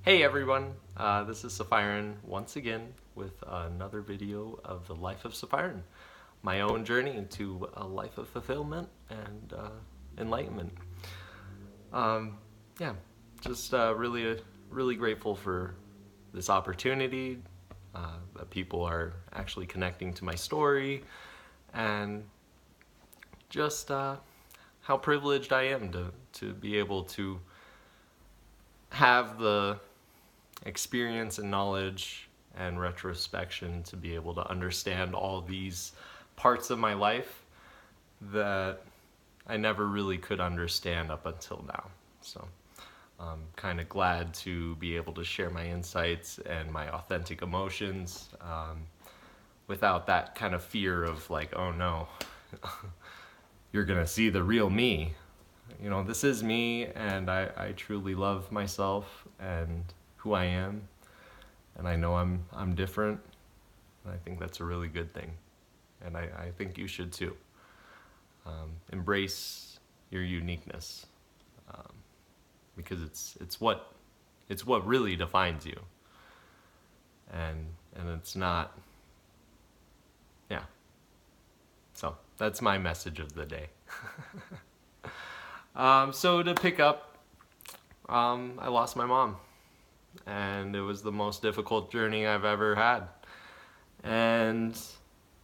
Hey everyone, this is Sephiran once again with another video of the life of Sephiran, my own journey to a life of fulfillment and enlightenment. Yeah, just really grateful for this opportunity, that people are actually connecting to my story, and just how privileged I am to be able to have the experience and knowledge and retrospection to be able to understand all these parts of my life that I never really could understand up until now. So I'm kind of glad to be able to share my insights and my authentic emotions without that kind of fear of like, oh no, you're gonna see the real me. You know, this is me, and I truly love myself and who I am, and I know I'm different, and I think that's a really good thing, and I think you should too. Embrace your uniqueness, because it's what really defines you, and it's not, yeah. So that's my message of the day. So to pick up, I lost my mom, and it was the most difficult journey I've ever had. And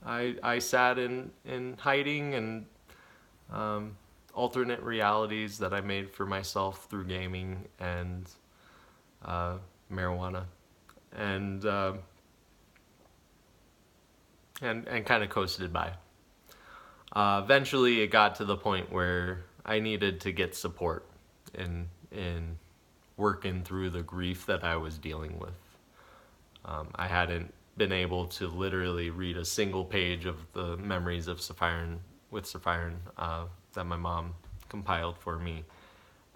I sat in hiding and alternate realities that I made for myself through gaming and marijuana, and kind of coasted by. Eventually, it got to the point where I needed to get support in working through the grief that I was dealing with. I hadn't been able to literally read a single page of the memories of Sephiran that my mom compiled for me,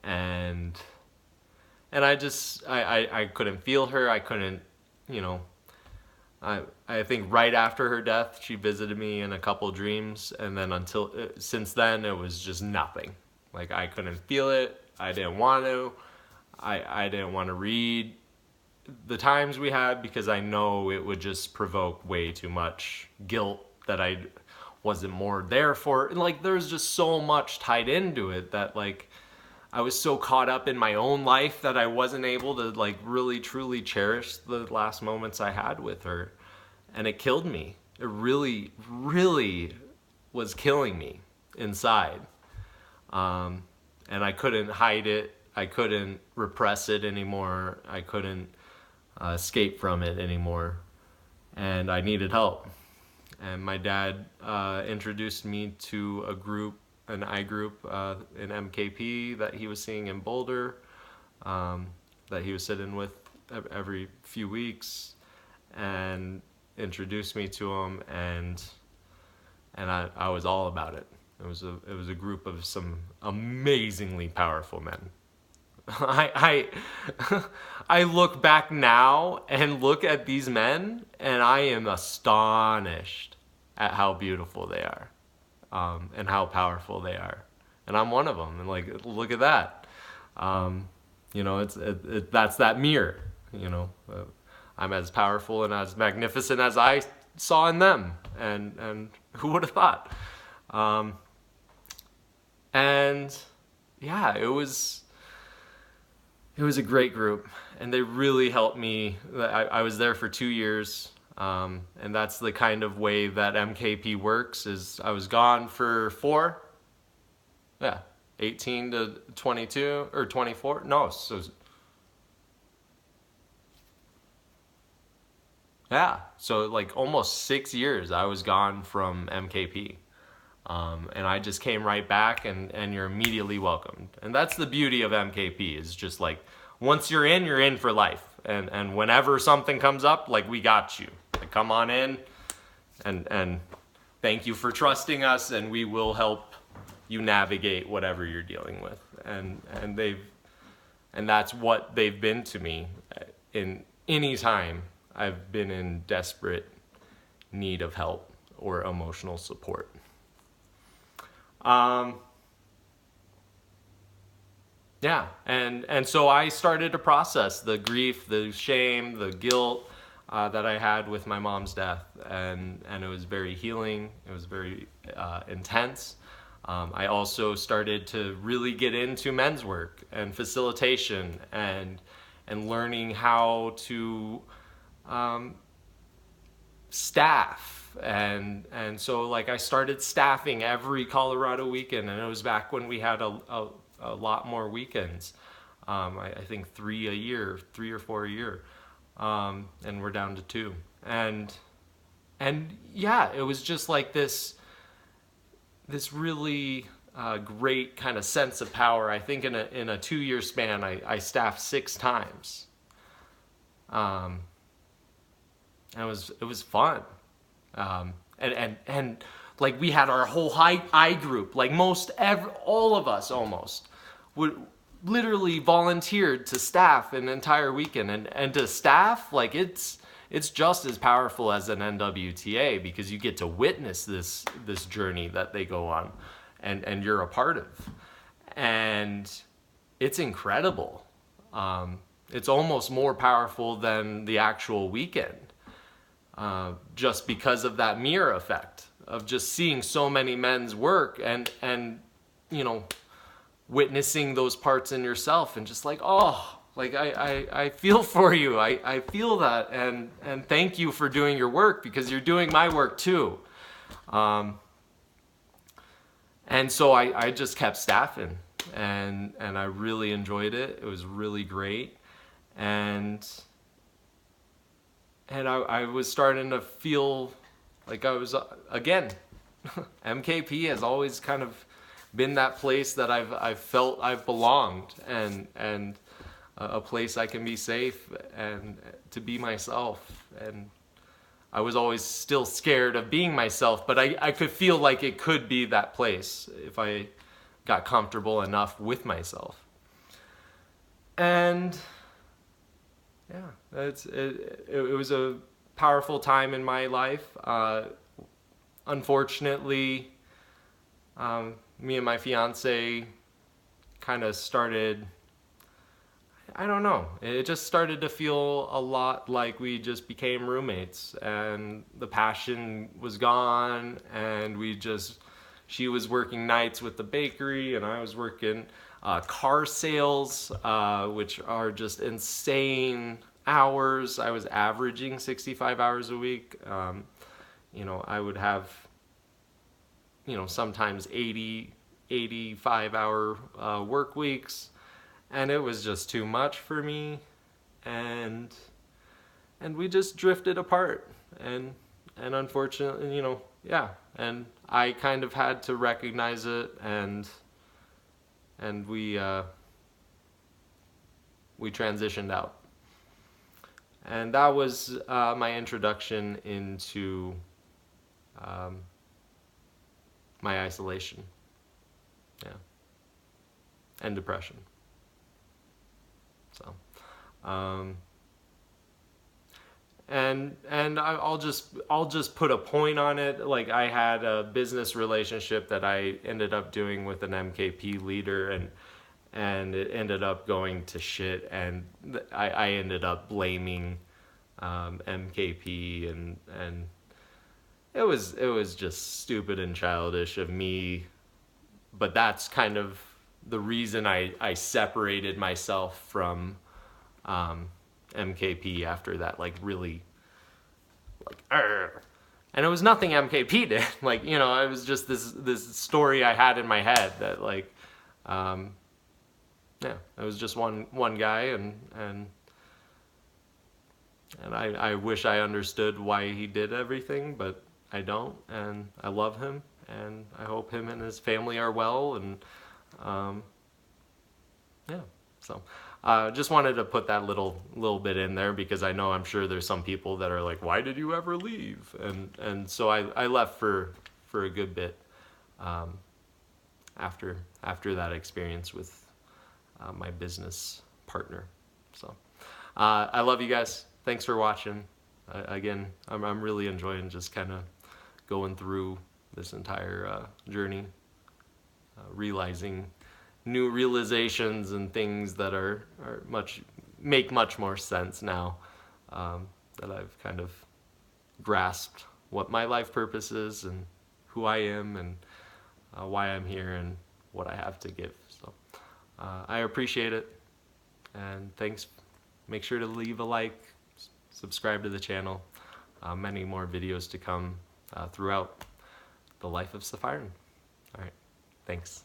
and I couldn't feel her. I couldn't, you know. I think right after her death, she visited me in a couple dreams, and then since then, it was just nothing. Like, I couldn't feel it. I didn't want to. I didn't want to read the times we had, because I know it would just provoke way too much guilt that I wasn't more there for. And like, there's just so much tied into it that, like, I was so caught up in my own life that I wasn't able to like really truly cherish the last moments I had with her. And it killed me. It really was killing me inside. And I couldn't hide it. I couldn't repress it anymore. I couldn't escape from it anymore. And I needed help. And my dad introduced me to an I group in MKP that he was seeing in Boulder, that he was sitting with every few weeks, and introduced me to him, and I was all about it. It was a group of some amazingly powerful men. I look back now and look at these men, and I am astonished at how beautiful they are. And how powerful they are, and I'm one of them. And like, look at that. You know, that's that mirror. You know, I'm as powerful and as magnificent as I saw in them, and who would have thought? And yeah, it was a great group, and they really helped me. I was there for 2 years. And that's the kind of way that MKP works. Is I was gone for 4, 18 to 22 or 24. No, so like almost 6 years I was gone from MKP. And I just came right back, and you're immediately welcomed. And that's the beauty of MKP, is just like, once you're in for life. And whenever something comes up, like, we got you. Like, come on in, and thank you for trusting us, and we will help you navigate whatever you're dealing with. And that's what they've been to me in any time I've been in desperate need of help or emotional support. Yeah, and so I started to process the grief, the shame, the guilt that I had with my mom's death, and it was very healing. It was very intense. I also started to really get into men's work and facilitation and learning how to um, staff and so like I started staffing every Colorado weekend, and it was back when we had a lot more weekends. I think 3 or 4 a year, and we're down to 2. And yeah, it was just like this really great kind of sense of power. I think in a 2 year span, I staffed 6 times. Um, and it was fun. And like we had our whole I group, like all of us almost would literally volunteered to staff an entire weekend, and to staff, like it's just as powerful as an NWTA, because you get to witness this journey that they go on, and you're a part of, and it's incredible. It's almost more powerful than the actual weekend, just because of that mirror effect of just seeing so many men's work and you know, witnessing those parts in yourself, and just like, oh, like I feel for you. I feel that, and thank you for doing your work, because you're doing my work too. And so I just kept staffing, and I really enjoyed it. It was really great. And I was starting to feel like I was, again, MKP has always kind of been that place that I've felt I've belonged, and a place I can be safe and to be myself. And I was always still scared of being myself, but I could feel like it could be that place if I got comfortable enough with myself. And yeah, it was a powerful time in my life. Unfortunately, me and my fiance kind of started, I don't know, it just started to feel a lot like we just became roommates, and the passion was gone, and she was working nights with the bakery, and I was working car sales, which are just insane hours. I was averaging 65 hours a week. You know, I would have, you know, sometimes 80, 85-hour work weeks, and it was just too much for me, and we just drifted apart, and unfortunately, you know, yeah, and I kind of had to recognize it, and we transitioned out. And that was my introduction into my isolation, yeah, and depression. So, and I'll just put a point on it. Like, I had a business relationship that I ended up doing with an MKP leader, and it ended up going to shit, and I ended up blaming MKP, and it was just stupid and childish of me, but that's kind of the reason I separated myself from MKP after that, like, really, like, argh. And it was nothing MKP did, like, you know, it was just this story I had in my head that, like, yeah, it was just one guy, and I wish I understood why he did everything, but I don't, and I love him, and I hope him and his family are well, and yeah, so just wanted to put that little bit in there, because I know, I'm sure there's some people that are like, why did you ever leave? And so I left for a good bit after that experience with my business partner. So I love you guys. Thanks for watching. Again, I'm really enjoying just kind of going through this entire journey, realizing new realizations and things that make much more sense now, that I've kind of grasped what my life purpose is and who I am and why I'm here and what I have to give. So I appreciate it, and thanks. Make sure to leave a like, subscribe to the channel. Many more videos to come throughout the life of Sephiran. All right, thanks.